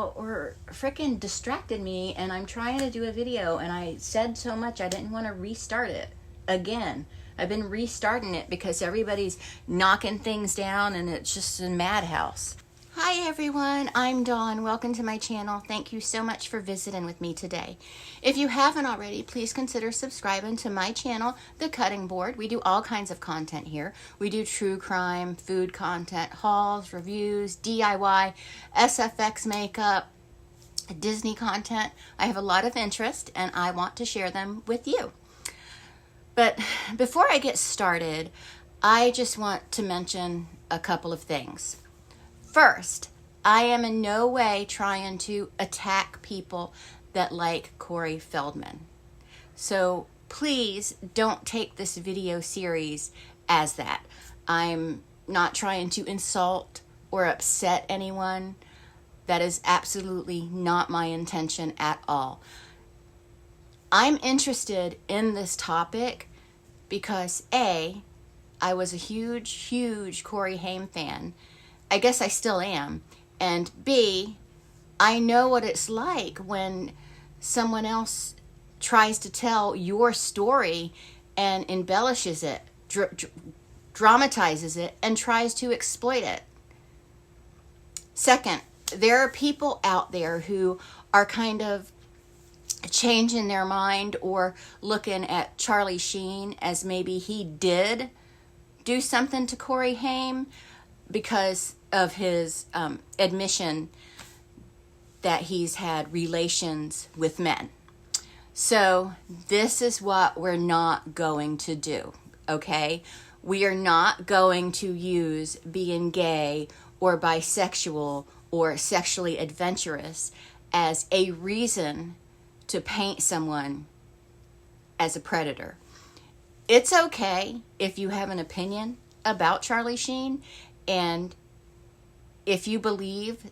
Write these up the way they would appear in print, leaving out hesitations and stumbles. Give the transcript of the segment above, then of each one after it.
out or freaking distracted me, and I'm trying to do a video and I said so much I didn't want to restart it again. I've been restarting it because everybody's knocking things down and it's just a madhouse. Hi everyone, I'm Dawn. Welcome to my channel. Thank you so much for visiting with me today. If you haven't already, please consider subscribing to my channel, The Cutting Board. We do all kinds of content here. We do true crime, food content, hauls, reviews, DIY, SFX makeup, Disney content. I have a lot of interest and I want to share them with you. But before I get started, I just want to mention a couple of things. First, I am in no way trying to attack people that like Corey Feldman. So please don't take this video series as that. I'm not trying to insult or upset anyone. That is absolutely not my intention at all. I'm interested in this topic because A, I was a huge Corey Haim fan. I guess I still am. And B, I know what it's like when someone else tries to tell your story and embellishes it, dramatizes it, and tries to exploit it. Second, there are people out there who are kind of changing their mind or looking at Charlie Sheen as maybe he did do something to Corey Haim because of his admission that he's had relations with men. So this is what we're not going to do, okay? We are not going to use being gay or bisexual or sexually adventurous as a reason to paint someone as a predator. It's okay if you have an opinion about Charlie Sheen, and if you believe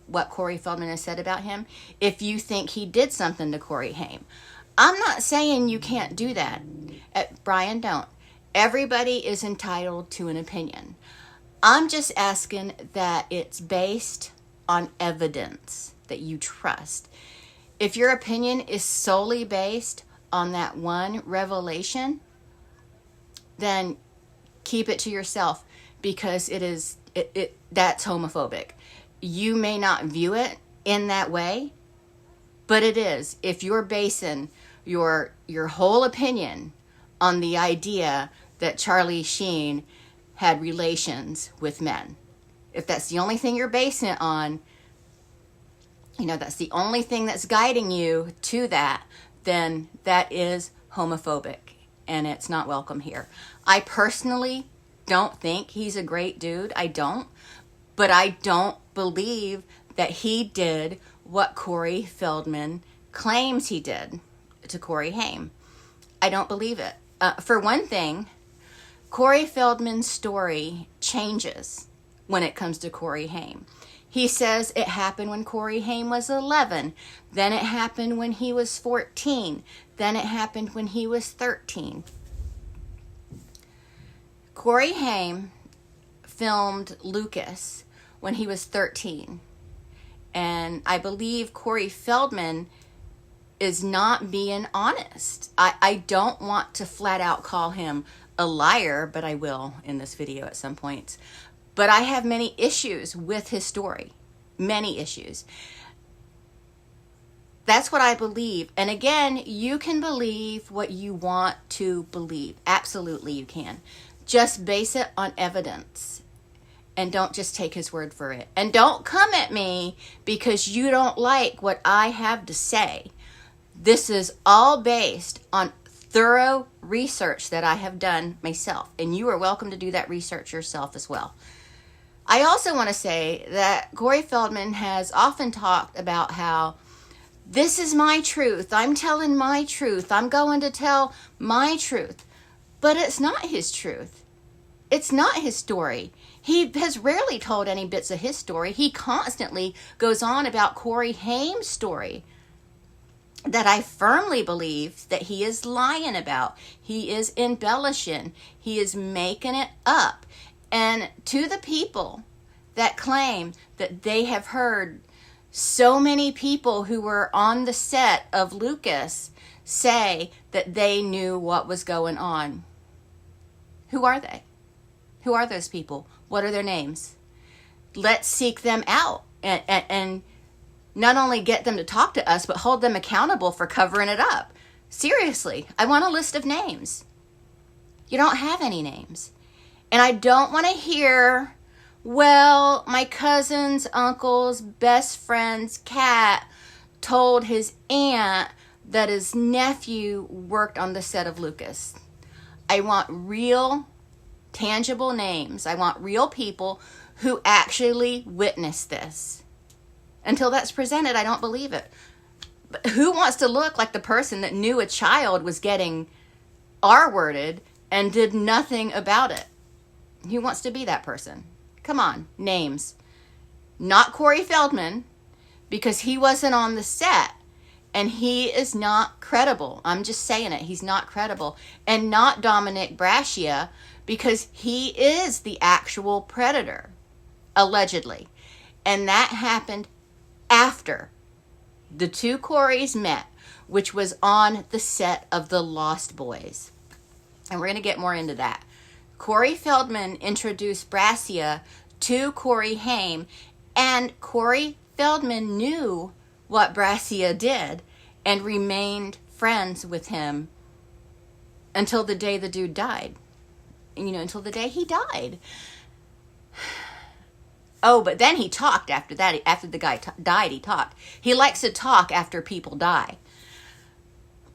what Corey Feldman has said about him, if you think he did something to Corey Haim. I'm not saying you can't do that. Brian, don't. Everybody is entitled to an opinion. I'm just asking that it's based on evidence that you trust. If your opinion is solely based on that one revelation, then keep it to yourself, because that's homophobic. You may not view it in that way, but it is. If you're basing your whole opinion on the idea that Charlie Sheen had relations with men, if that's the only thing you're basing it on, that's the only thing that's guiding you to that, then that is homophobic and it's not welcome here. I personally don't think he's a great dude. I don't. But I don't believe that he did what Corey Feldman claims he did to Corey Haim. I don't believe it. For one thing, Corey Feldman's story changes when it comes to Corey Haim. He says it happened when Corey Haim was 11. Then it happened when he was 14. Then it happened when he was 13. Corey Haim filmed Lucas when he was 13. And I believe Corey Feldman is not being honest. I don't want to flat out call him a liar, but I will in this video at some points. But I have many issues with his story. Many issues. That's what I believe. And again, you can believe what you want to believe. Absolutely you can. Just base it on evidence. And don't just take his word for it. And don't come at me because you don't like what I have to say. This is all based on thorough research that I have done myself. And you are welcome to do that research yourself as well. I also want to say that Corey Feldman has often talked about how this is my truth. I'm telling my truth. I'm going to tell my truth. But it's not his truth. It's not his story. He has rarely told any bits of his story. He constantly goes on about Corey Haim's story that I firmly believe that he is lying about. He is embellishing. He is making it up. And to the people that claim that they have heard so many people who were on the set of Lucas say that they knew what was going on. Who are they? Who are those people? What are their names? Let's seek them out and not only get them to talk to us, but hold them accountable for covering it up. Seriously, I want a list of names. You don't have any names. And I don't want to hear, well, my cousin's uncle's best friend's cat told his aunt that his nephew worked on the set of Lucas. I want real, tangible names. I want real people who actually witnessed this. Until that's presented, I don't believe it. But who wants to look like the person that knew a child was getting R-worded and did nothing about it? Who wants to be that person? Come on, names. Not Corey Feldman, because he wasn't on the set, and he is not credible. I'm just saying it. He's not credible. And not Dominick Brascia, because he is the actual predator, allegedly. And that happened after the two Coreys met, which was on the set of The Lost Boys. And we're going to get more into that. Corey Feldman introduced Brascia to Corey Haim, and Corey Feldman knew what Brascia did and remained friends with him until the day the dude died. Until the day he died. Oh, but then he talked after that. After the guy died, he talked. He likes to talk after people die.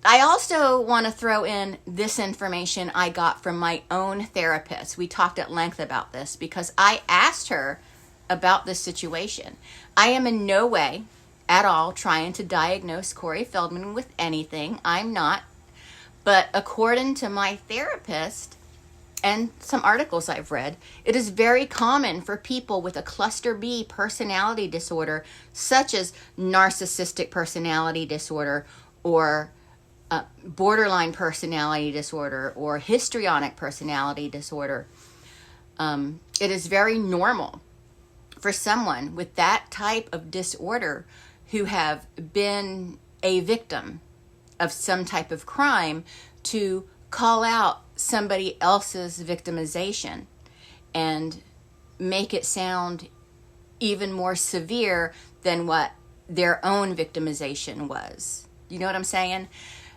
I also want to throw in this information I got from my own therapist. We talked at length about this because I asked her about this situation. I am in no way at all trying to diagnose Corey Feldman with anything. I'm not. But according to my therapist and some articles I've read, it is very common for people with a cluster B personality disorder, such as narcissistic personality disorder or borderline personality disorder or histrionic personality disorder. It is very normal for someone with that type of disorder who have been a victim of some type of crime to call out somebody else's victimization and make it sound even more severe than what their own victimization was. You know what I'm saying?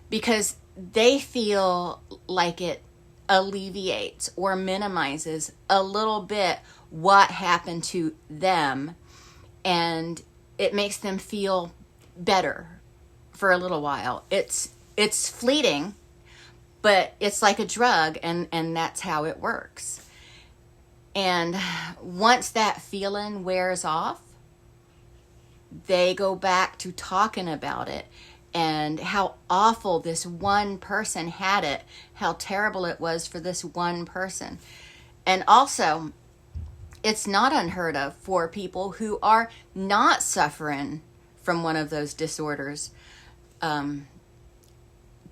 Because they feel like it alleviates or minimizes a little bit what happened to them, and it makes them feel better for a little while. It's fleeting, but it's like a drug, and that's how it works. And once that feeling wears off, they go back to talking about it and how awful this one person had it, how terrible it was for this one person. And also, it's not unheard of for people who are not suffering from one of those disorders to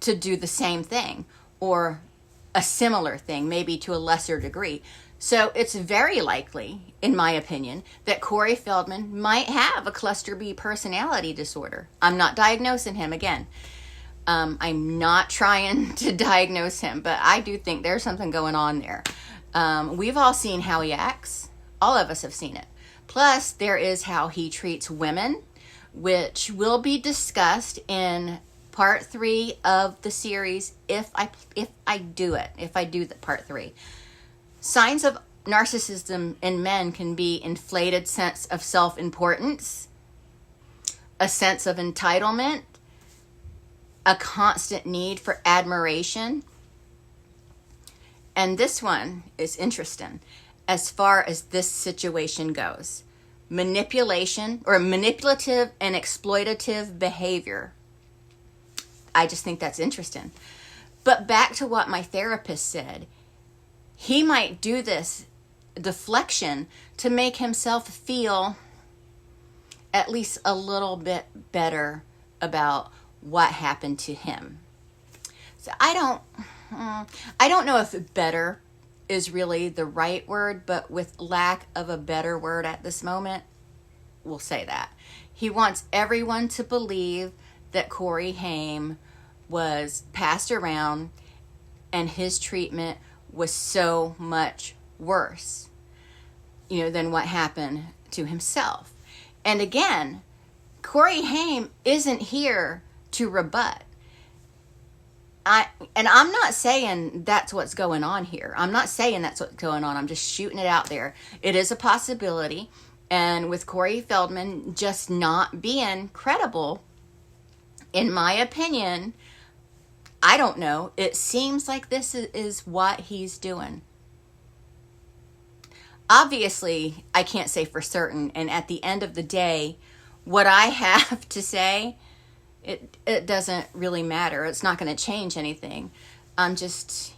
do the same thing or a similar thing, maybe to a lesser degree. So it's very likely, in my opinion, that Corey Feldman might have a cluster B personality disorder. I'm not diagnosing him again. I'm not trying to diagnose him, but I do think there's something going on there. We've all seen how he acts. All of us have seen it. Plus, there is how he treats women, which will be discussed in part 3 of the series if I do the part 3. Signs of narcissism in men can be inflated sense of self-importance, a sense of entitlement, a constant need for admiration. And this one is interesting as far as this situation goes. Manipulation or manipulative and exploitative behavior. I just think that's interesting. But back to what my therapist said. He might do this deflection to make himself feel at least a little bit better about what happened to him. So I don't know if better is really the right word, but with lack of a better word at this moment, we'll say that. He wants everyone to believe that Corey Haim was passed around and his treatment was so much worse, than what happened to himself. And again, Corey Haim isn't here to rebut. I'm not saying that's what's going on here. I'm not saying that's what's going on. I'm just shooting it out there. It is a possibility. And with Corey Feldman just not being credible, in my opinion, I don't know. It seems like this is what he's doing. Obviously, I can't say for certain. And at the end of the day, what I have to say, it doesn't really matter. It's not going to change anything. I'm just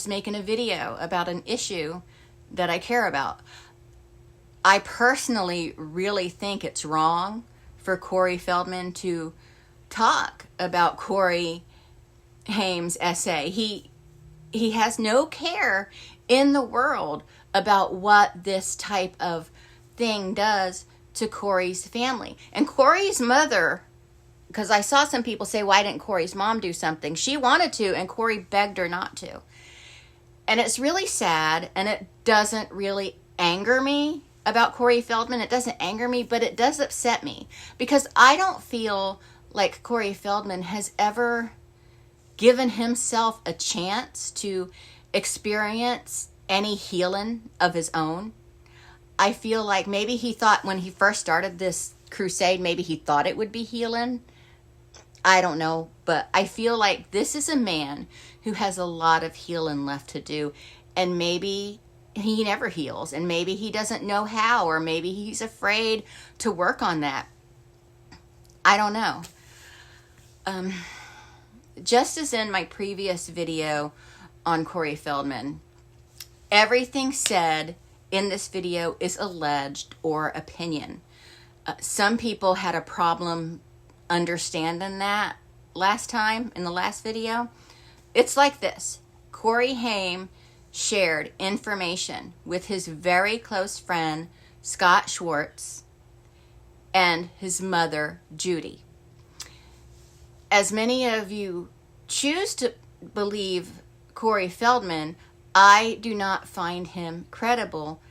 making a video about an issue that I care about. I personally really think it's wrong for Corey Feldman to talk about Corey Haim's essay. He has no care in the world about what this type of thing does to Corey's family. And Corey's mother, because I saw some people say, why didn't Corey's mom do something? She wanted to, and Corey begged her not to. And it's really sad, and it doesn't really anger me about Corey Feldman. It doesn't anger me, but it does upset me, because I don't feel like Corey Feldman has ever given himself a chance to experience any healing of his own. I feel like maybe he thought when he first started this crusade, maybe he thought it would be healing. I don't know, but I feel like this is a man who has a lot of healing left to do, and maybe he never heals, and maybe he doesn't know how, or maybe he's afraid to work on that. I don't know. Just as in my previous video on Corey Feldman, everything said in this video is alleged or opinion. Some people had a problem understanding that last time in the last video. It's like this. Corey Haim shared information with his very close friend Scott Schwartz and his mother Judy. As many of you choose to believe Corey Feldman, I do not find him credible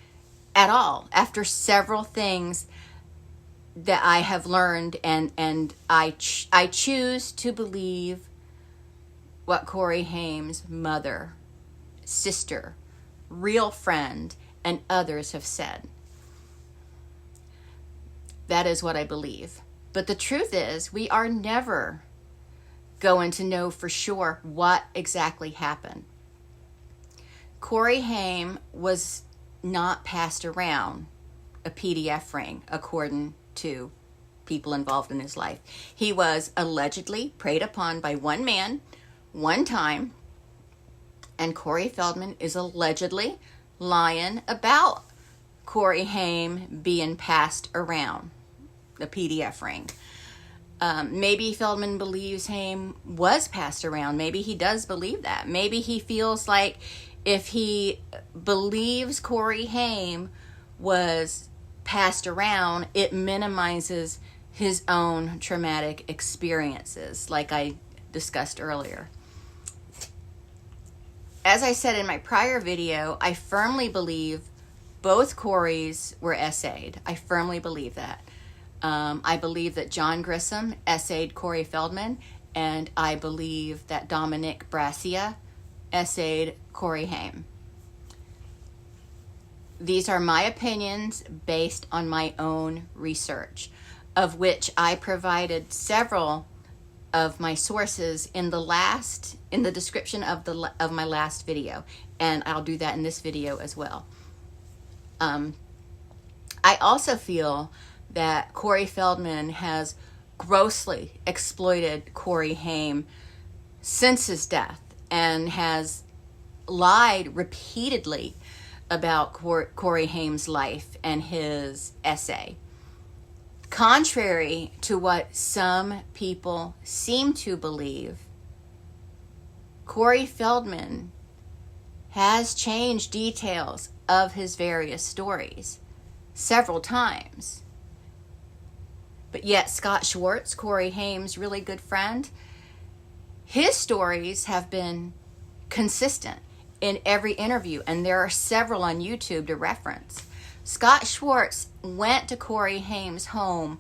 at all after several things that I have learned, and I choose to believe what Corey Haim's mother, sister, real friend, and others have said. That is what I believe. But the truth is, we are never going to know for sure what exactly happened. Corey Haim was not passed around a PDF ring, according to people involved in his life. He was allegedly preyed upon by one man, one time, and Corey Feldman is allegedly lying about Corey Haim being passed around the PDF ring. Maybe Feldman believes Haim was passed around. Maybe he does believe that. Maybe he feels like if he believes Corey Haim was passed around, it minimizes his own traumatic experiences, like I discussed earlier. As I said in my prior video, I firmly believe both Coreys were essayed. I firmly believe that. I believe that John Grissom essayed Corey Feldman, and I believe that Dominick Brascia essayed Corey Haim. These are my opinions based on my own research, of which I provided several of my sources in the description of my last video, and I'll do that in this video as well. I also feel that Corey Feldman has grossly exploited Corey Haim since his death and has lied repeatedly about Corey Haim's life and his essay. Contrary to what some people seem to believe, Corey Feldman has changed details of his various stories several times. But yet Scott Schwartz, Corey Haim's really good friend, his stories have been consistent in every interview, and there are several on YouTube to reference. Scott Schwartz went to Corey Haim's home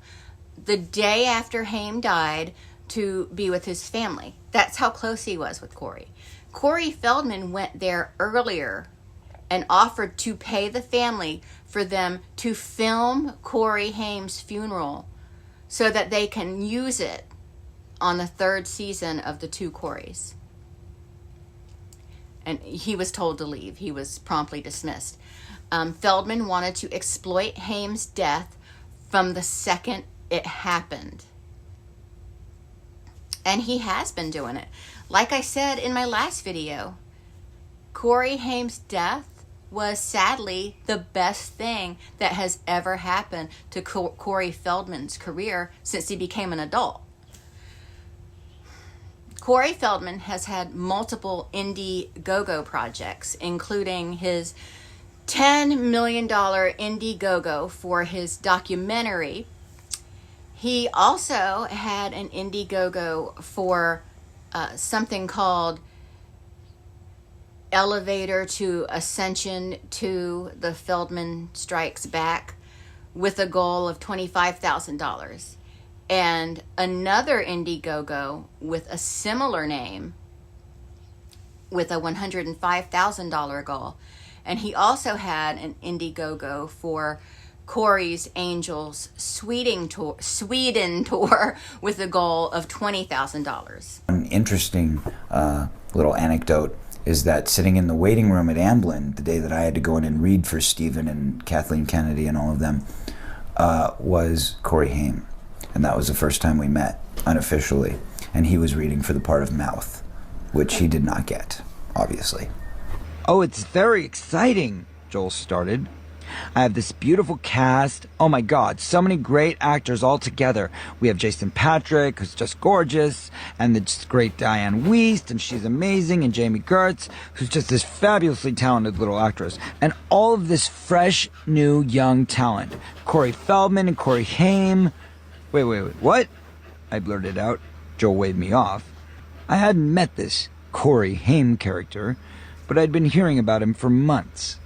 the day after Haim died to be with his family. That's how close he was with Corey. Corey Feldman went there earlier and offered to pay the family for them to film Corey Haim's funeral so that they can use it on the third season of The Two Coreys. And he was told to leave. He was promptly dismissed. Feldman wanted to exploit Haim's death from the second it happened. And he has been doing it. Like I said in my last video, Corey Haim's death was sadly the best thing that has ever happened to Corey Feldman's career since he became an adult. Corey Feldman has had multiple Indiegogo projects, including his $10 million Indiegogo for his documentary. He also had an Indiegogo for something called Elevator to Ascension to the Feldman Strikes Back, with a goal of $25,000. And another Indiegogo with a similar name with a $105,000 goal. And he also had an Indiegogo for Corey's Angels Sweden tour with a goal of $20,000. An interesting little anecdote is that sitting in the waiting room at Amblin the day that I had to go in and read for Stephen and Kathleen Kennedy and all of them was Corey Haim. And that was the first time we met unofficially. And he was reading for the part of Mouth, which he did not get, obviously. Oh, it's very exciting, Joel started. I have this beautiful cast. Oh my God, so many great actors all together. We have Jason Patrick, who's just gorgeous, and the just great Diane Wiest, and she's amazing, and Jamie Gertz, who's just this fabulously talented little actress. And all of this fresh, new, young talent. Corey Feldman and Corey Haim. Wait, what? I blurted out. Joel waved me off. I hadn't met this Corey Haim character, but I'd been hearing about him for months.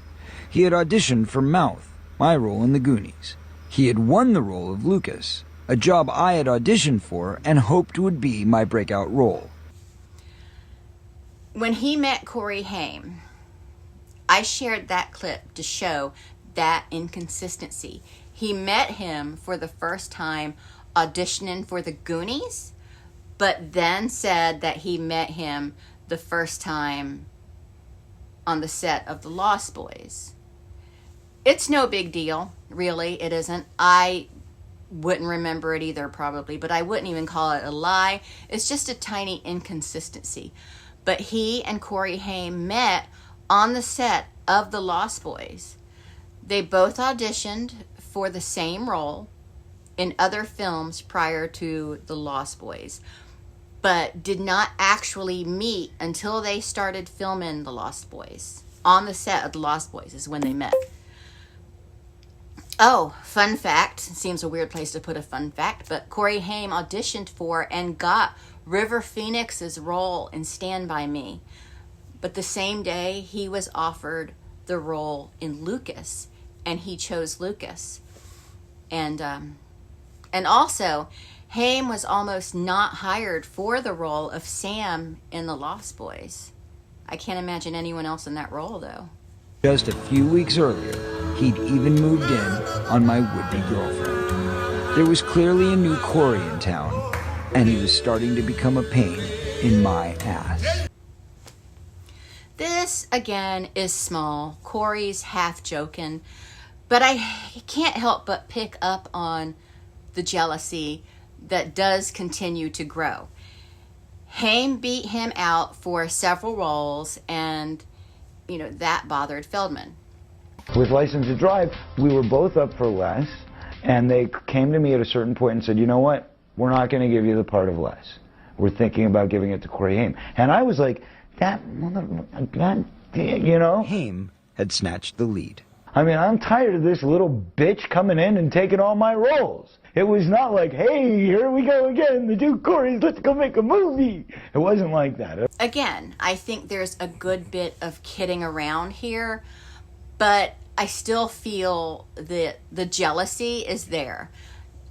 He had auditioned for Mouth, my role in The Goonies. He had won the role of Lucas, a job I had auditioned for and hoped would be my breakout role. When he met Corey Haim, I shared that clip to show that inconsistency. He met him for the first time auditioning for The Goonies, but then said that he met him the first time on the set of The Lost Boys. It's no big deal, really, it isn't. I wouldn't remember it either, probably, but I wouldn't even call it a lie. It's just a tiny inconsistency. But he and Corey Haim met on the set of The Lost Boys. They both auditioned for the same role in other films prior to The Lost Boys, but did not actually meet until they started filming The Lost Boys. On the set of The Lost Boys is when they met. Oh, fun fact. Seems a weird place to put a fun fact, but Corey Haim auditioned for and got River Phoenix's role in Stand By Me. But the same day, he was offered the role in Lucas, and he chose Lucas. And also, Haim was almost not hired for the role of Sam in The Lost Boys. I can't imagine anyone else in that role, though. Just a few weeks earlier, he'd even moved in on my would-be girlfriend. There was clearly a new Corey in town, and he was starting to become a pain in my ass. This, again, is small. Corey's half joking, but I can't help but pick up on the jealousy that does continue to grow. Haim beat him out for several roles, and, that bothered Feldman. With License to Drive, we were both up for Les, and they came to me at a certain point and said, you know what, we're not going to give you the part of Les. We're thinking about giving it to Corey Haim. And I was like, that You know? Haim had snatched the lead. I mean, I'm tired of this little bitch coming in and taking all my roles. It was not like, hey, here we go again, the two Coreys, let's go make a movie. It wasn't like that. Again, I think there's a good bit of kidding around here, but I still feel that the jealousy is there.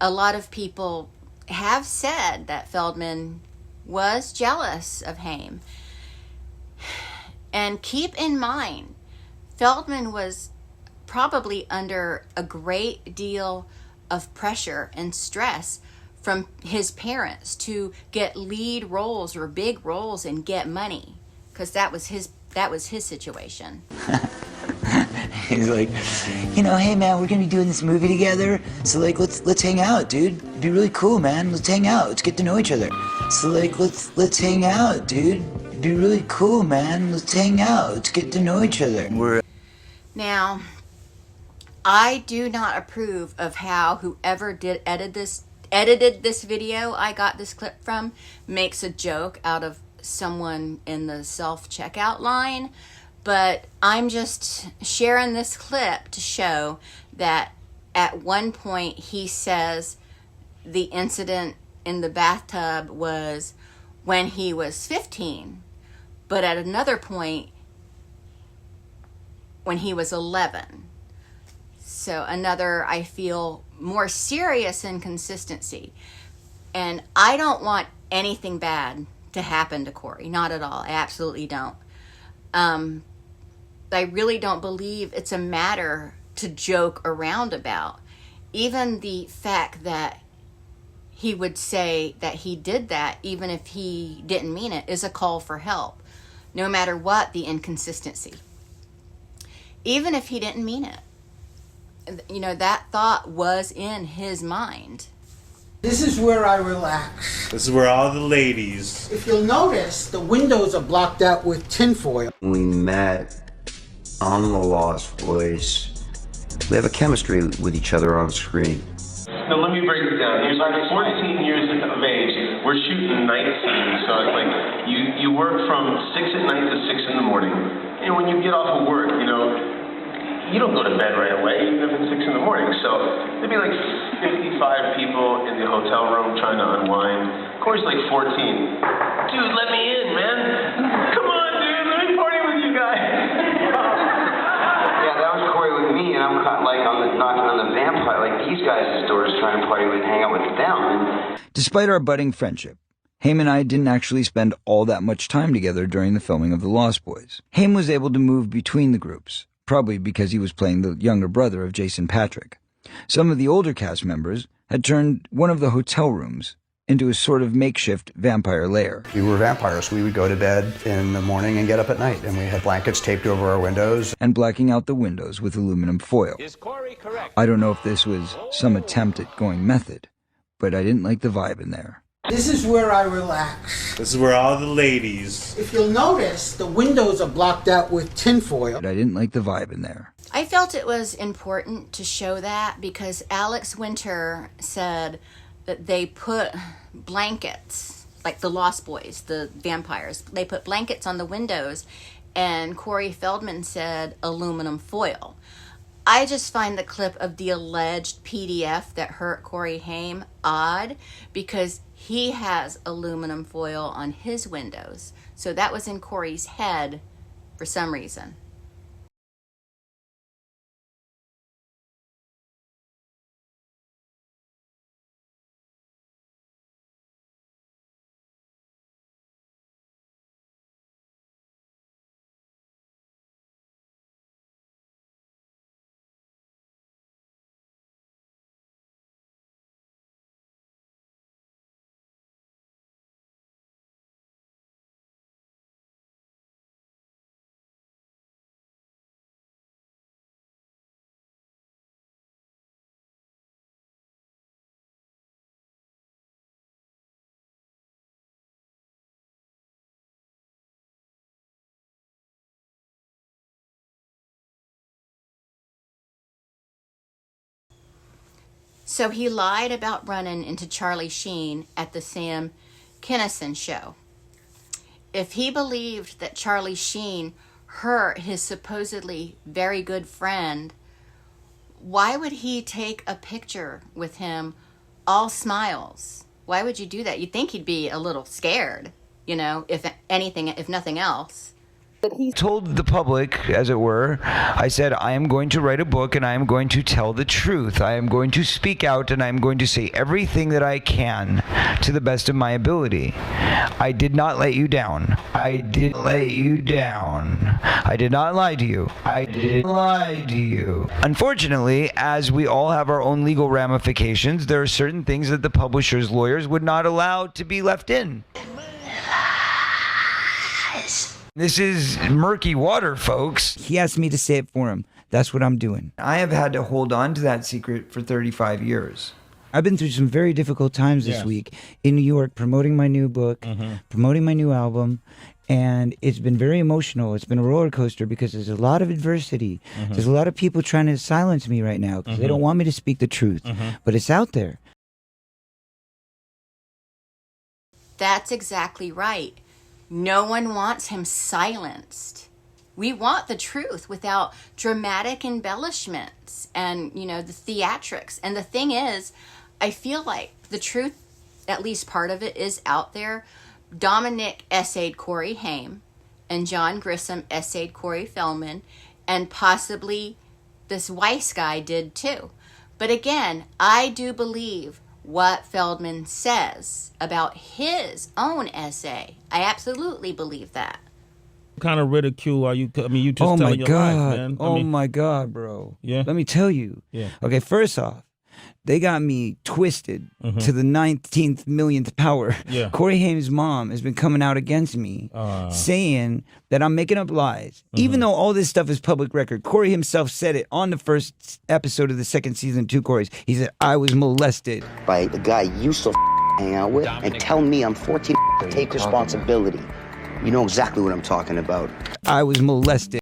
A lot of people have said that Feldman was jealous of Haim. And keep in mind, Feldman was probably under a great deal of pressure and stress from his parents to get lead roles or big roles and get money, because that was his situation. He's like, you know, hey man, we're gonna be doing this movie together, so like let's hang out, dude. It'd be really cool, man. Let's hang out. Let's get to know each other. So like let's hang out, dude. It'd be really cool, man. Let's hang out. Let's get to know each other. Now, I do not approve of how whoever edited this video I got this clip from makes a joke out of someone in the self-checkout line, but I'm just sharing this clip to show that at one point he says the incident in the bathtub was when he was 15, but at another point when he was 11. So another, I feel, more serious inconsistency. And I don't want anything bad to happen to Corey. Not at all. I absolutely don't. I really don't believe it's a matter to joke around about. Even the fact that he would say that he did that, even if he didn't mean it, is a call for help. No matter what the inconsistency. Even if he didn't mean it. You know, that thought was in his mind. This is where I relax. This is where all the ladies... If you'll notice, the windows are blocked out with tinfoil. We met on The Lost Boys. We have a chemistry with each other on screen. Now let me break it down. You're like 14 years of age. We're shooting night scenes, so it's like you work from 6 at night to 6 in the morning. And when you get off of work, you know, you don't go to bed right away, even if it's 6 in the morning. So there'd be like 55 people in the hotel room trying to unwind. Corey's like 14. Dude, let me in, man. Come on, dude, let me party with you guys. Yeah, that was Corey with me, and I'm kind of like knocking on the vampire, like these guys' doors, trying to party with, hang out with them. And Despite our budding friendship, Haim and I didn't actually spend all that much time together during the filming of The Lost Boys. Haim was able to move between the groups, probably because he was playing the younger brother of Jason Patric. Some of the older cast members had turned one of the hotel rooms into a sort of makeshift vampire lair. We were vampires. We would go to bed in the morning and get up at night, and we had blankets taped over our windows. And blacking out the windows with aluminum foil. Is Corey correct? I don't know if this was some attempt at going method, but I didn't like the vibe in there. This is where I relax. This is where all the ladies... If you'll notice, the windows are blocked out with tinfoil. But I didn't like the vibe in there. I felt it was important to show that because Alex Winter said that they put blankets, like the Lost Boys, the vampires, they put blankets on the windows, and Corey Feldman said aluminum foil. I just find the clip of the alleged PDF that hurt Corey Haim odd because he has aluminum foil on his windows. So that was in Corey's head for some reason. So he lied about running into Charlie Sheen at the Sam Kinison show. If he believed that Charlie Sheen hurt his supposedly very good friend, why would he take a picture with him all smiles? Why would you do that? You'd think he'd be a little scared, if anything, if nothing else. He told the public, as it were, I said, I am going to write a book and I am going to tell the truth. I am going to speak out and I am going to say everything that I can to the best of my ability. I did not let you down. I did let you down. I did not lie to you. I did lie to you. Unfortunately, as we all have our own legal ramifications, there are certain things that the publisher's lawyers would not allow to be left in. This is murky water, folks. He asked me to say it for him. That's what I'm doing. I have had to hold on to that secret for 35 years. I've been through some very difficult times this week in New York, promoting my new book, promoting my new album, and it's been very emotional. It's been a roller coaster because there's a lot of adversity. There's a lot of people trying to silence me right now because they don't want me to speak the truth, but it's out there. That's exactly right. No one wants him silenced. We want the truth without dramatic embellishments and, the theatrics. And the thing is, I feel like the truth, at least part of it, is out there. Dominick essayed Corey Haim, and John Grisham essayed Corey Feldman, and possibly this Weiss guy did too. But again, I do believe what Feldman says about his own essay. I absolutely believe that. What kind of ridicule are you? You just telling your life, man. My God, bro. Yeah. Let me tell you. Yeah. Okay, first off, they got me twisted to the 19th millionth power. Yeah. Corey Haim's mom has been coming out against me, saying that I'm making up lies. Even though all this stuff is public record, Corey himself said it on the first episode of the second season, 2 Corey's. He said, I was molested. By the guy you used to hang out with and tell me I'm 14, take responsibility. You know exactly what I'm talking about. I was molested.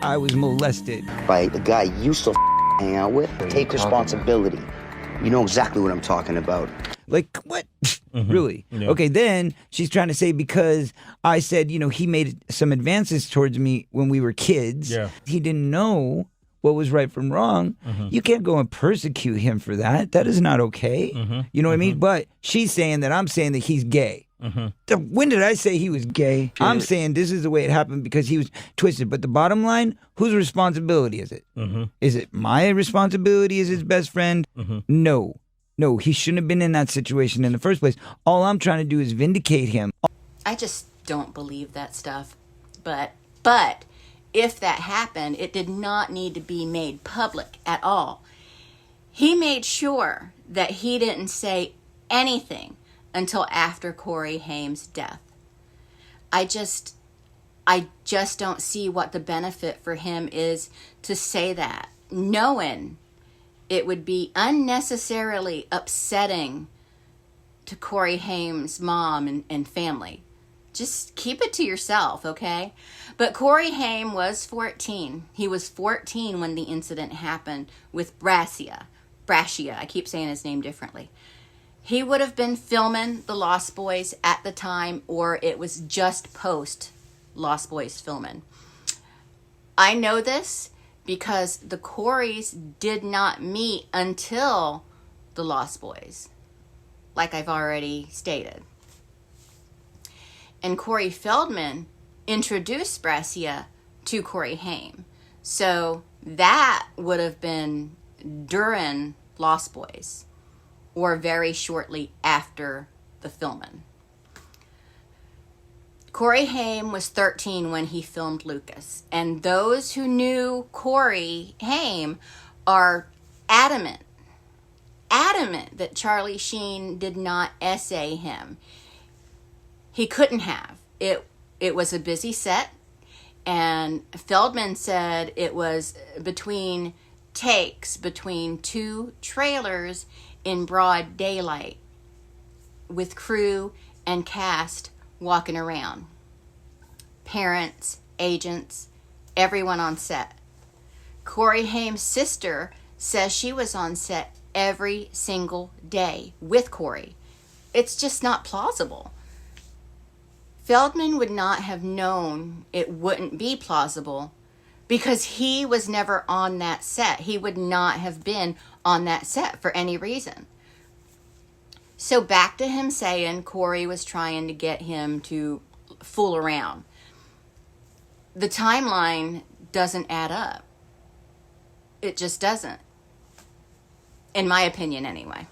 I was molested. By the guy you used to hang out with, take responsibility. You know exactly what I'm talking about. Like, what? Really? Yeah. Okay, then she's trying to say because I said, he made some advances towards me when we were kids. Yeah. He didn't know what was right from wrong. You can't go and persecute him for that. That is not okay. You know what I mean? But she's saying that I'm saying that he's gay. When did I say he was gay? I'm saying this is the way it happened because he was twisted. But the bottom line, whose responsibility is it? Is it my responsibility as his best friend? No. No, he shouldn't have been in that situation in the first place. All I'm trying to do is vindicate him. I just don't believe that stuff. But if that happened, it did not need to be made public at all. He made sure that he didn't say anything until after Corey Haim's death. I just don't see what the benefit for him is to say that, knowing it would be unnecessarily upsetting to Corey Haim's mom and family. Just keep it to yourself, okay? But Corey Haim was 14. He was 14 when the incident happened with Brascia. I keep saying his name differently. He would have been filming The Lost Boys at the time, or it was just post Lost Boys filming. I know this because the Coreys did not meet until The Lost Boys, like I've already stated. And Corey Feldman introduced Brascia to Corey Haim. So that would have been during Lost Boys, or very shortly after the filming. Corey Haim was 13 when he filmed Lucas, and those who knew Corey Haim are adamant that Charlie Sheen did not essay him. He couldn't have. It was a busy set, and Feldman said it was between takes, between 2 trailers in broad daylight with crew and cast walking around. parents, agents, everyone on set. Corey Haim's sister says she was on set every single day with Corey. It's just not plausible. Feldman would not have known it wouldn't be plausible because he was never on that set. He would not have been on that set for any reason. So back to him saying Corey was trying to get him to fool around. The timeline doesn't add up. It just doesn't. In my opinion, anyway.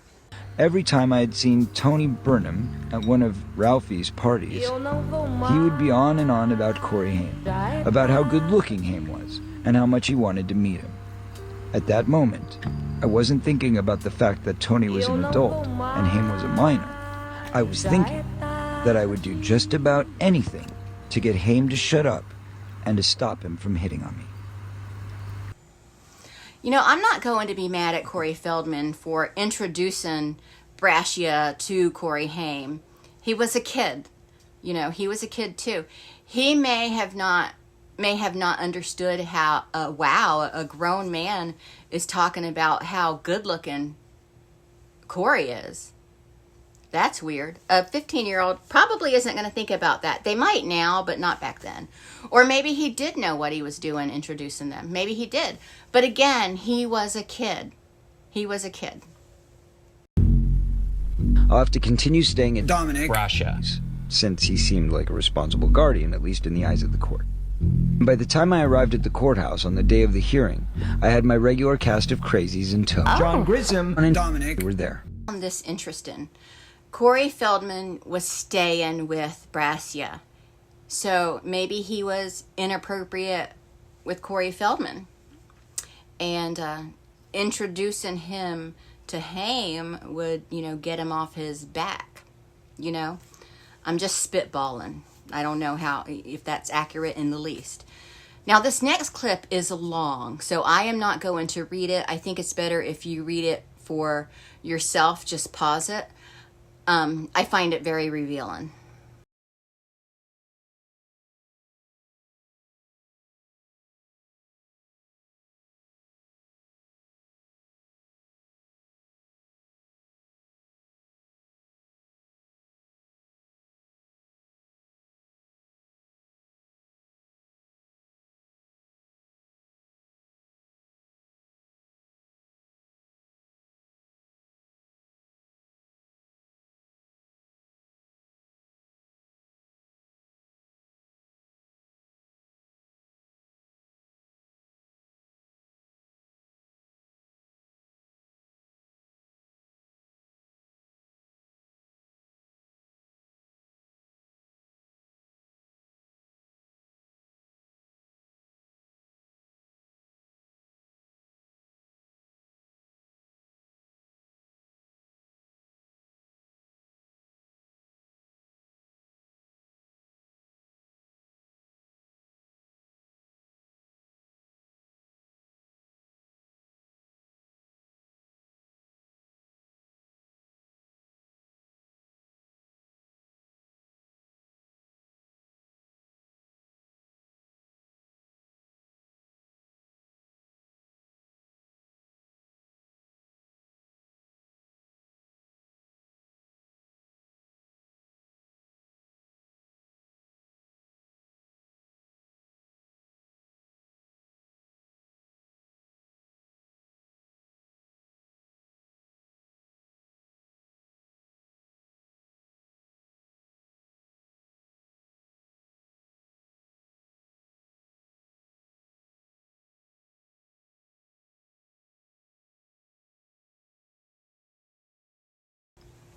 Every time I had seen Tony Burnham at one of Ralphie's parties, he would be on and on about Corey Haim, about how good-looking Haim was, and how much he wanted to meet him. At that moment, I wasn't thinking about the fact that Tony was an adult and Haim was a minor. I was thinking that I would do just about anything to get Haim to shut up and to stop him from hitting on me. You know, I'm not going to be mad at Corey Feldman for introducing Brascia to Corey Haim. He was a kid. You know, he was a kid too. He may have not understood how, a grown man is talking about how good looking Corey is. That's weird. A 15-year-old probably isn't going to think about that. They might now, but not back then. Or maybe he did know what he was doing, introducing them. Maybe he did. But again, he was a kid. He was a kid. I'll have to continue staying at Dominick Brascia, since he seemed like a responsible guardian, at least in the eyes of the court. By the time I arrived at the courthouse on the day of the hearing, I had my regular cast of crazies in tow. John Grissom and Dominick were there. I found this interesting. Corey Feldman was staying with Brascia. So maybe he was inappropriate with Corey Feldman. And introducing him to Haim would, get him off his back. I'm just spitballing. I don't know if that's accurate in the least. Now, this next clip is long, so I am not going to read it. I think it's better if you read it for yourself. Just pause it. I find it very revealing.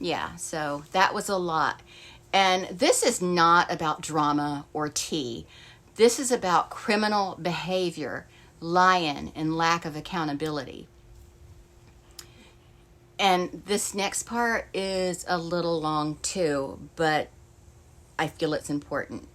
Yeah, so that was a lot. And this is not about drama or tea. This is about criminal behavior, lying, and lack of accountability. And this next part is a little long too, but I feel it's important.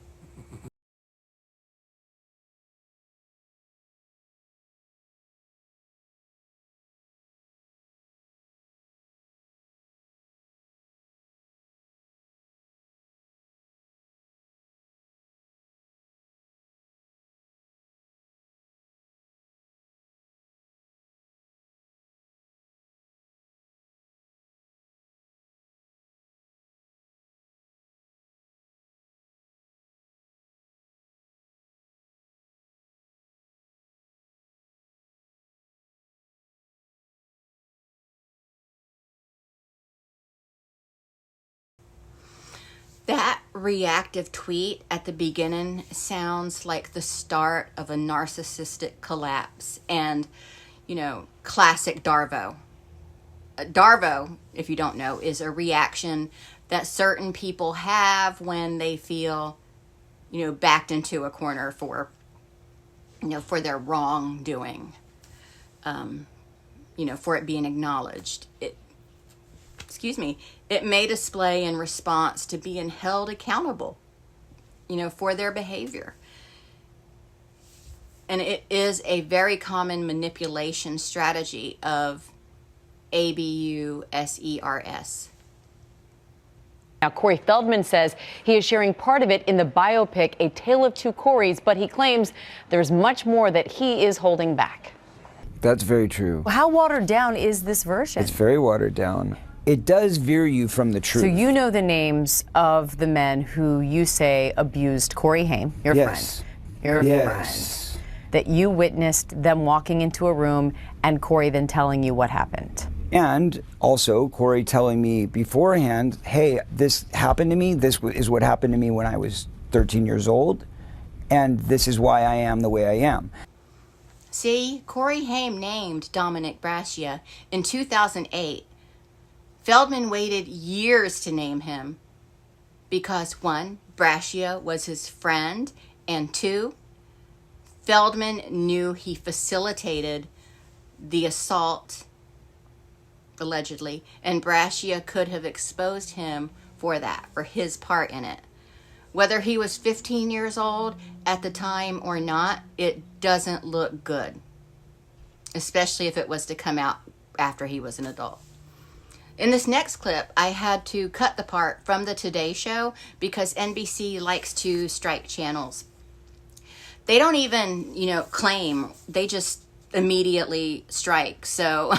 That reactive tweet at the beginning sounds like the start of a narcissistic collapse and, classic Darvo. Darvo, if you don't know, is a reaction that certain people have when they feel, backed into a corner for their wrongdoing, for it being acknowledged. It may display in response to being held accountable, for their behavior. And it is a very common manipulation strategy of ABUSERS. Now, Corey Feldman says he is sharing part of it in the biopic A Tale of Two Coreys, but he claims there's much more that he is holding back. That's very true. How watered down is this version? It's very watered down. It does veer you from the truth. So you know the names of the men who you say abused Corey Haim, your friend. Your friend. That you witnessed them walking into a room and Corey then telling you what happened. And also Corey telling me beforehand, hey, this happened to me. This is what happened to me when I was 13 years old. And this is why I am the way I am. See, Corey Haim named Dominick Brascia in 2008. Feldman waited years to name him because 1, Brascia was his friend, and 2, Feldman knew he facilitated the assault, allegedly, and Brascia could have exposed him for that, for his part in it. Whether he was 15 years old at the time or not, it doesn't look good, especially if it was to come out after he was an adult. In this next clip, I had to cut the part from the Today Show because NBC likes to strike channels. They don't even, claim, they just immediately strike. So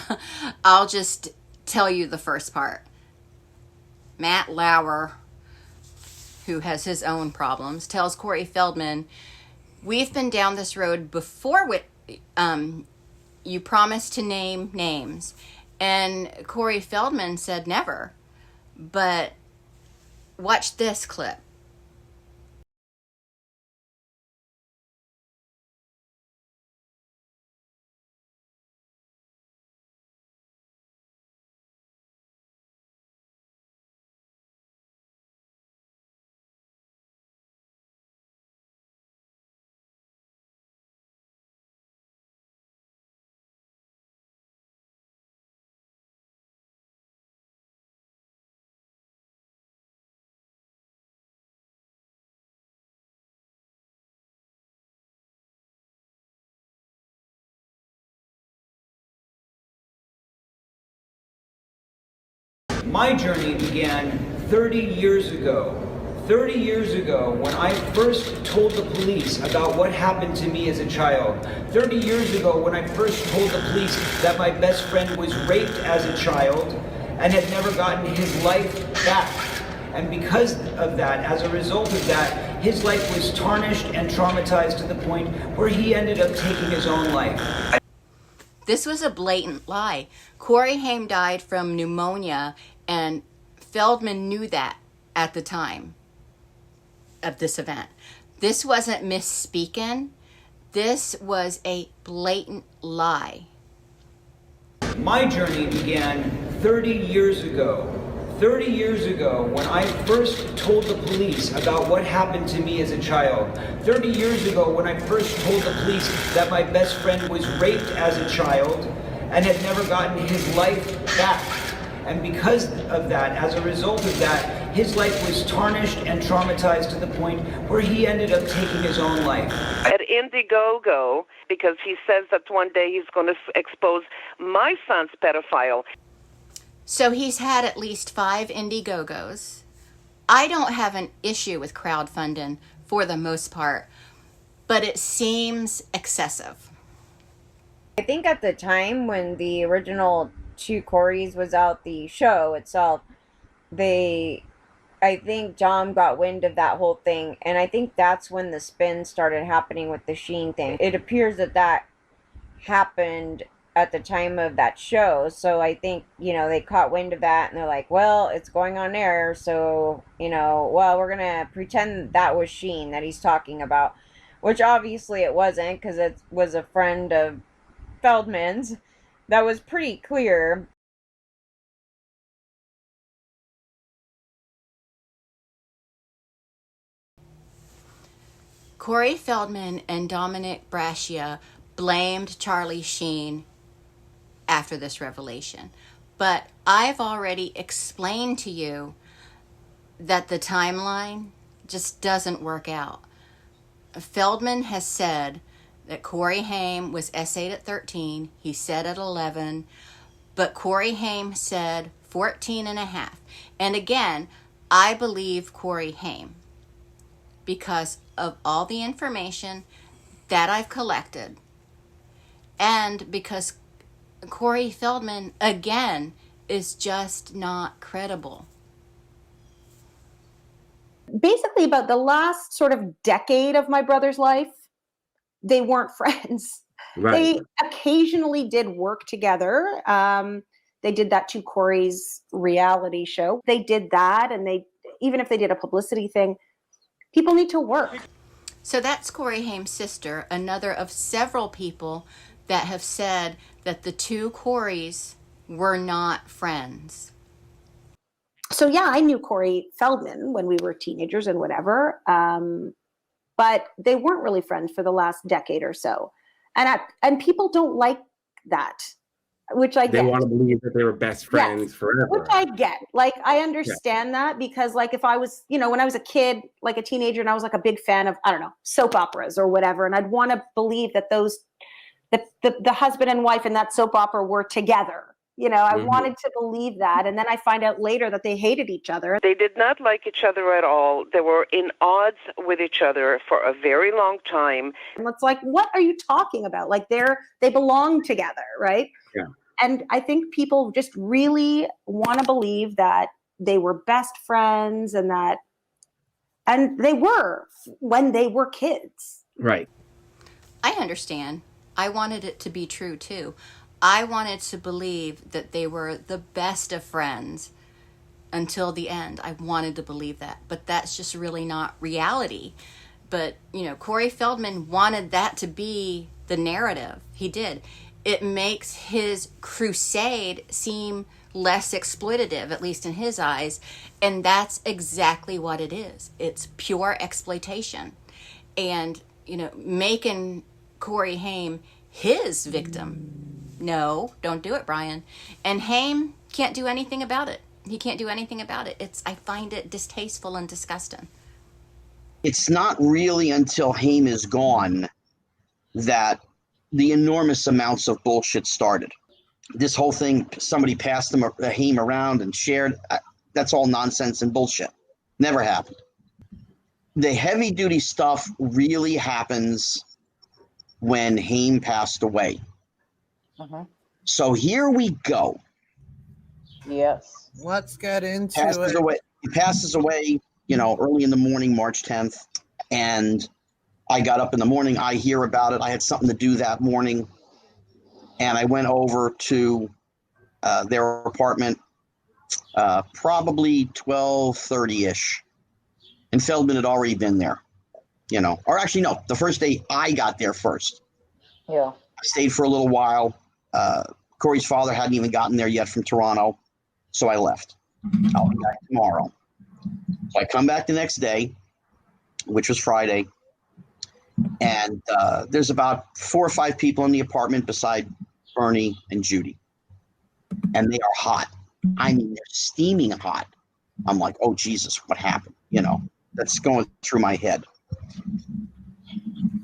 I'll just tell you the first part. Matt Lauer, who has his own problems, tells Corey Feldman, we've been down this road before with, you promised to name names. And Corey Feldman said never. But watch this clip. My journey began 30 years ago. 30 years ago, when I first told the police about what happened to me as a child. 30 years ago, when I first told the police that my best friend was raped as a child and had never gotten his life back. And because of that, as a result of that, his life was tarnished and traumatized to the point where he ended up taking his own life. This was a blatant lie. Corey Haim died from pneumonia, and Feldman knew that at the time of this event. This wasn't misspeaking. This was a blatant lie. My journey began 30 years ago. 30 years ago, when I first told the police about what happened to me as a child. 30 years ago, when I first told the police that my best friend was raped as a child and had never gotten his life back. And because of that, as a result of that, his life was tarnished and traumatized to the point where he ended up taking his own life. At Indiegogo, because he says that one day he's going to expose my son's pedophile. So he's had at least 5 Indiegogos. I don't have an issue with crowdfunding for the most part, but it seems excessive. I think at the time when the original Two Coreys was out, the show itself, I think John got wind of that whole thing, and I think that's when the spin started happening with the Sheen thing. It appears that happened at the time of that show. So I think, they caught wind of that and they're like, well, it's going on air. So, well, we're going to pretend that was Sheen that he's talking about, which obviously it wasn't, because it was a friend of Feldman's. That was pretty clear. Corey Feldman and Dominick Brascia blamed Charlie Sheen after this revelation. But I've already explained to you that the timeline just doesn't work out. Feldman has said that Corey Haim was essayed at 13. He said at 11. But Corey Haim said 14 and a half. And again, I believe Corey Haim because of all the information that I've collected, and because Corey Feldman, again, is just not credible. Basically, about the last sort of decade of my brother's life, they weren't friends. Right. They occasionally did work together. They did that to Corey's reality show. They did that, and even if they did a publicity thing, people need to work. So that's Corey Haim's sister, another of several people that have said that the two Coreys were not friends. So yeah, I knew Corey Feldman when we were teenagers and whatever, but they weren't really friends for the last decade or so. And people don't like that, which I get. They want to believe that they were best friends forever. Which I get. Like, I understand that, because like if I was, when I was a kid, like a teenager, and I was like a big fan of, I don't know, soap operas or whatever, and I'd want to believe that the husband and wife in that soap opera were together. I wanted to believe that, and then I find out later that they hated each other. They did not like each other at all. They were in odds with each other for a very long time. And it's like, what are you talking about? Like, they belong together, right? Yeah. And I think people just really want to believe that they were best friends, and they were when they were kids. Right. I understand. I wanted it to be true too. I wanted to believe that they were the best of friends until the end. I wanted to believe that, but that's just really not reality. But, Corey Feldman wanted that to be the narrative. He did. It makes his crusade seem less exploitative, at least in his eyes, and that's exactly what it is. It's pure exploitation. And, making Corey Haim his victim. No, don't do it, Brian. And Haim can't do anything about it. He can't do anything about it. I find it distasteful and disgusting. It's not really until Haim is gone that the enormous amounts of bullshit started. This whole thing, somebody passed Haim around and shared, that's all nonsense and bullshit. Never happened. The heavy-duty stuff really happens when Haim passed away. So here we go. Yes. Let's get into it. He passes away, early in the morning, March 10th. And I got up in the morning. I hear about it. I had something to do that morning. And I went over to their apartment, probably 12:30-ish. And Feldman had already been there, Or actually, no, the first day I got there first. Yeah. I stayed for a little while. Corey's father hadn't even gotten there yet from Toronto, so I left. I'll be back tomorrow. So I come back the next day, which was Friday, and there's about 4 or 5 people in the apartment beside Bernie and Judy, and they are hot. I mean, they're steaming hot. I'm like, oh, Jesus, what happened? That's going through my head.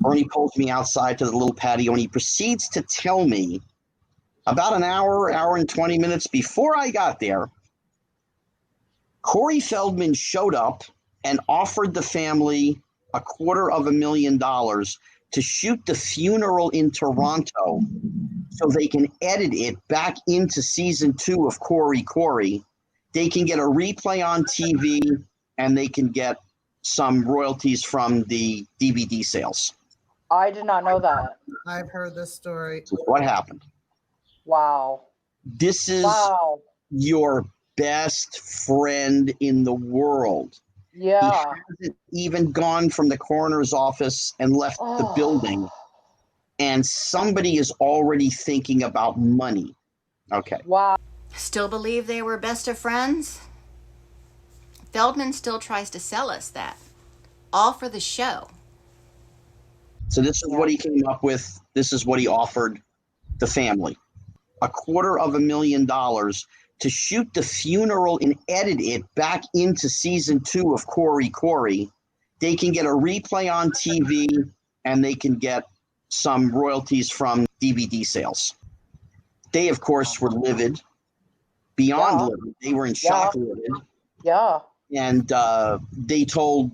Bernie pulls me outside to the little patio, and he proceeds to tell me about an hour and 20 minutes before I got there, Corey Feldman showed up and offered the family $250,000 to shoot the funeral in Toronto so they can edit it back into season 2 of Corey. They can get a replay on TV, and they can get some royalties from the DVD sales. I did not know that. I've heard this story. So what happened? Wow. This is your best friend in the world. Yeah. He hasn't even gone from the coroner's office and left the building. And somebody is already thinking about money. Okay. Wow. Still believe they were best of friends? Feldman still tries to sell us that. All for the show. So this is what he came up with. This is what he offered the family. $250,000 to shoot the funeral and edit it back into season 2 of Corey. They can get a replay on TV, and they can get some royalties from DVD sales. They, of course, were livid, beyond livid. They were in shock livid. Yeah. And they told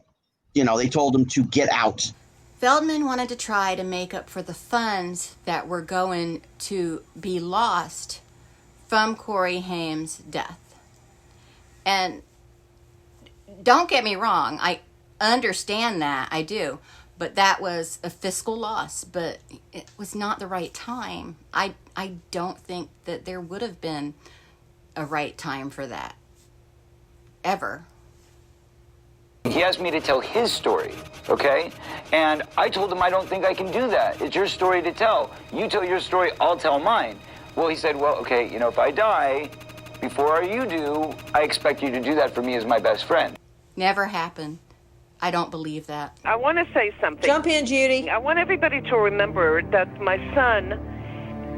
him to get out. Feldman wanted to try to make up for the funds that were going to be lost from Corey Haim's death. And don't get me wrong, I understand that, I do. But that was a fiscal loss, but it was not the right time. I don't think that there would have been a right time for that. Ever. He asked me to tell his story, okay? And I told him I don't think I can do that. It's your story to tell. You tell your story, I'll tell mine. Well, he said, well, okay, if I die before you do, I expect you to do that for me as my best friend. Never happened. I don't believe that. I want to say something. Jump in, Judy. I want everybody to remember that my son,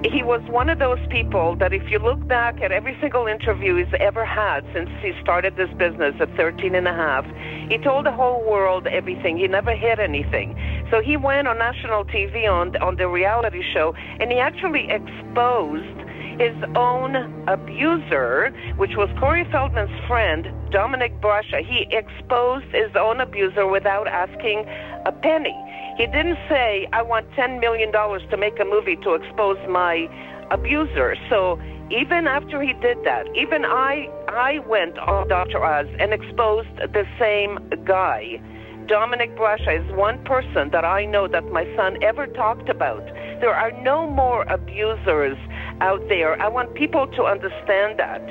he was one of those people that if you look back at every single interview he's ever had since he started this business at 13 and a half, he told the whole world everything. He never hid anything. So he went on national TV on the reality show, and he actually exposed his own abuser, which was Corey Feldman's friend, Dominick Brascia. He exposed his own abuser without asking a penny. He didn't say, I want $10 million to make a movie to expose my abuser. So even after he did that, even I went on Dr. Oz and exposed the same guy. Dominick Brascia is one person that I know that my son ever talked about. There are no more abusers out there. I want people to understand that.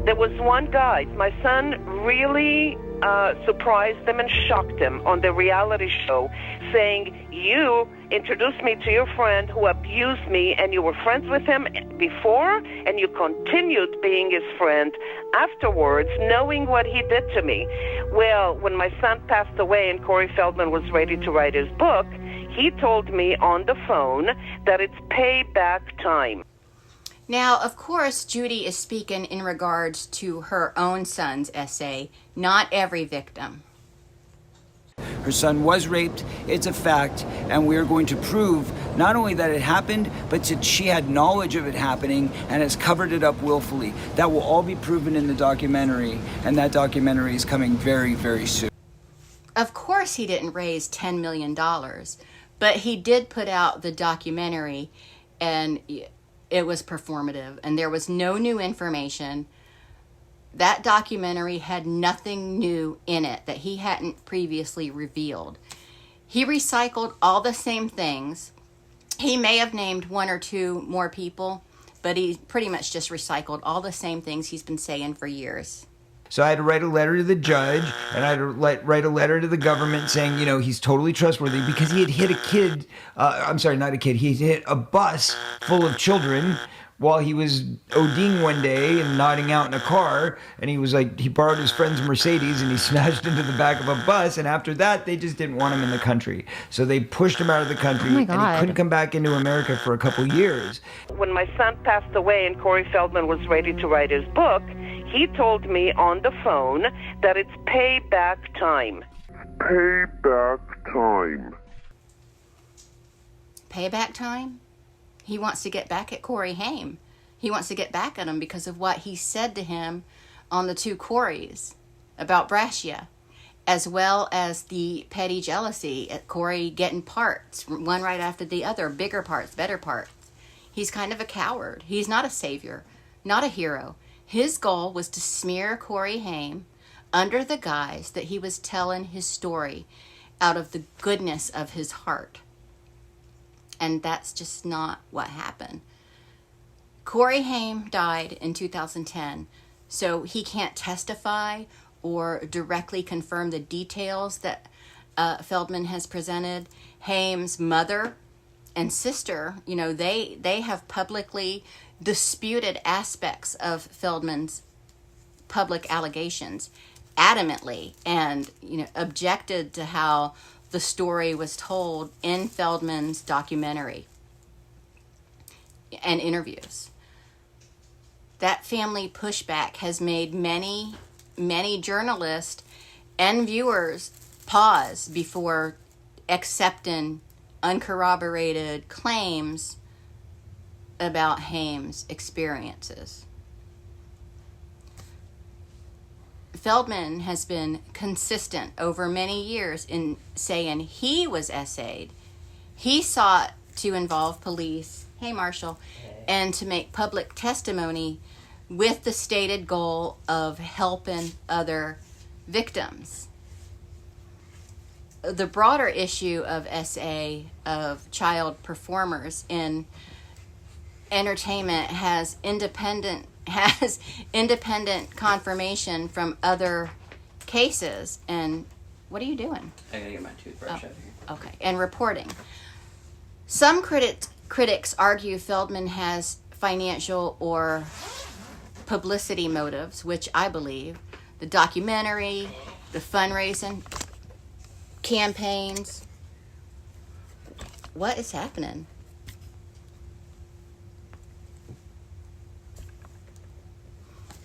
There was one guy, my son really surprised him and shocked him on the reality show, saying, you introduced me to your friend who abused me, and you were friends with him before, and you continued being his friend afterwards, knowing what he did to me. Well, when my son passed away and Corey Feldman was ready to write his book, he told me on the phone that it's payback time. Now, of course, Judy is speaking in regards to her own son's essay, not every victim. Her son was raped, it's a fact, and we're going to prove not only that it happened, but that she had knowledge of it happening and has covered it up willfully. That will all be proven in the documentary, and that documentary is coming very, very soon. Of course he didn't raise $10 million, but he did put out the documentary, and it was performative, and there was no new information. That documentary had nothing new in it that he hadn't previously revealed. He recycled all the same things. He may have named one or two more people, but he pretty much just recycled all the same things he's been saying for years. So I had to write a letter to the judge, and I had to write a letter to the government saying, he's totally trustworthy because he had hit a kid, he hit a bus full of children while he was ODing one day and nodding out in a car, and he borrowed his friend's Mercedes and he smashed into the back of a bus, and after that, they just didn't want him in the country. So they pushed him out of the country, and he couldn't come back into America for a couple years. When my son passed away and Corey Feldman was ready to write his book, he told me on the phone that it's payback time. Payback time. Payback time? He wants to get back at Corey Haim. He wants to get back at him because of what he said to him on the two Coreys about Brascia, as well as the petty jealousy at Corey getting parts, one right after the other, bigger parts, better parts. He's kind of a coward. He's not a savior, not a hero. His goal was to smear Corey Haim under the guise that he was telling his story out of the goodness of his heart. And that's just not what happened. Corey Haim died in 2010, so he can't testify or directly confirm the details that Feldman has presented. Haim's mother and sister, they have publicly disputed aspects of Feldman's public allegations adamantly, and objected to how the story was told in Feldman's documentary and interviews. That family pushback has made many journalists and viewers pause before accepting uncorroborated claims about Haim's experiences. Feldman has been consistent over many years in saying he was essayed. He sought to involve police, hey Marshall, and to make public testimony with the stated goal of helping other victims. The broader issue of SA of child performers in entertainment has independent confirmation from other cases. And what are you doing? I gotta get my toothbrush out here. Okay, and reporting. Some critics argue Feldman has financial or publicity motives, which I believe. The documentary, the fundraising campaigns. What is happening?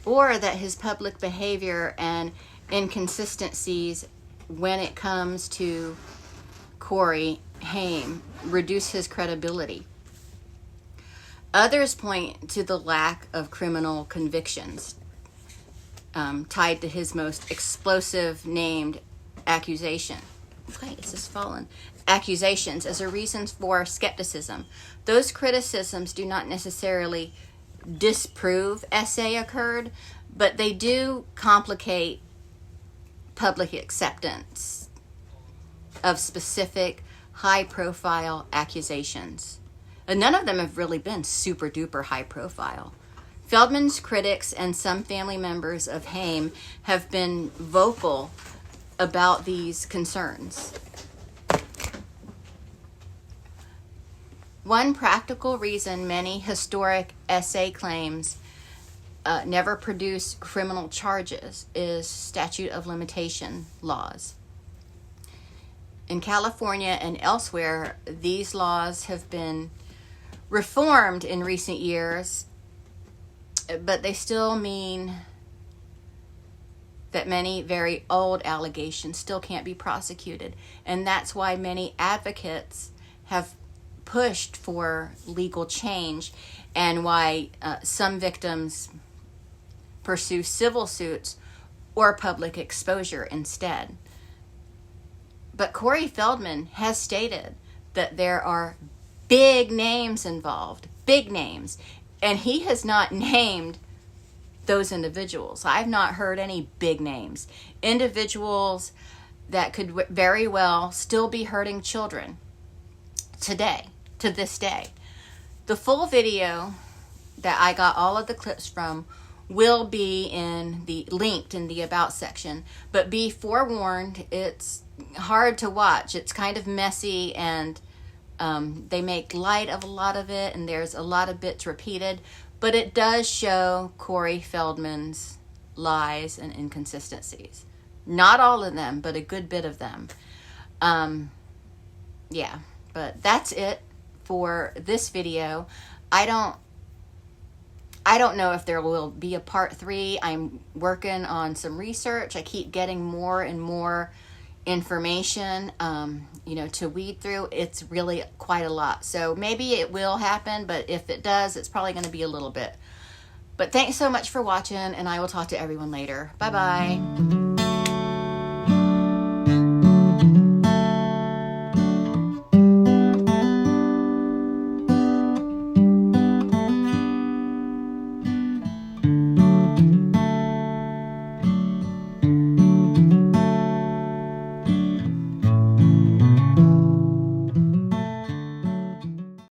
Or that his public behavior and inconsistencies when it comes to Corey Haim reduce his credibility. Others point to the lack of criminal convictions tied to his most explosive named accusation. Okay, it's just fallen. Accusations as a reason for skepticism. Those criticisms do not necessarily disprove SA occurred, but they do complicate public acceptance of specific high-profile accusations. And none of them have really been super duper high profile. Feldman's critics and some family members of Haim have been vocal about these concerns. One practical reason many historic SA claims never produce criminal charges is statute of limitation laws. In California and elsewhere, these laws have been reformed in recent years, but they still mean that many very old allegations still can't be prosecuted. And that's why many advocates have pushed for legal change, and why some victims pursue civil suits or public exposure instead. But Corey Feldman has stated that there are big names involved, big names, and he has not named those individuals. I've not heard any big names. Individuals that could very well still be hurting children today, to this day. The full video that I got all of the clips from will be linked in the About section, but be forewarned, it's hard to watch. It's kind of messy, and they make light of a lot of it, and there's a lot of bits repeated, but it does show Corey Feldman's lies and inconsistencies. Not all of them, but a good bit of them. Yeah, but that's it for this video. I don't know if there will be a part 3. I'm working on some research. I keep getting more and more information, to weed through. It's really quite a lot. So maybe it will happen, but if it does, it's probably going to be a little bit. But thanks so much for watching, and I will talk to everyone later. Bye-bye.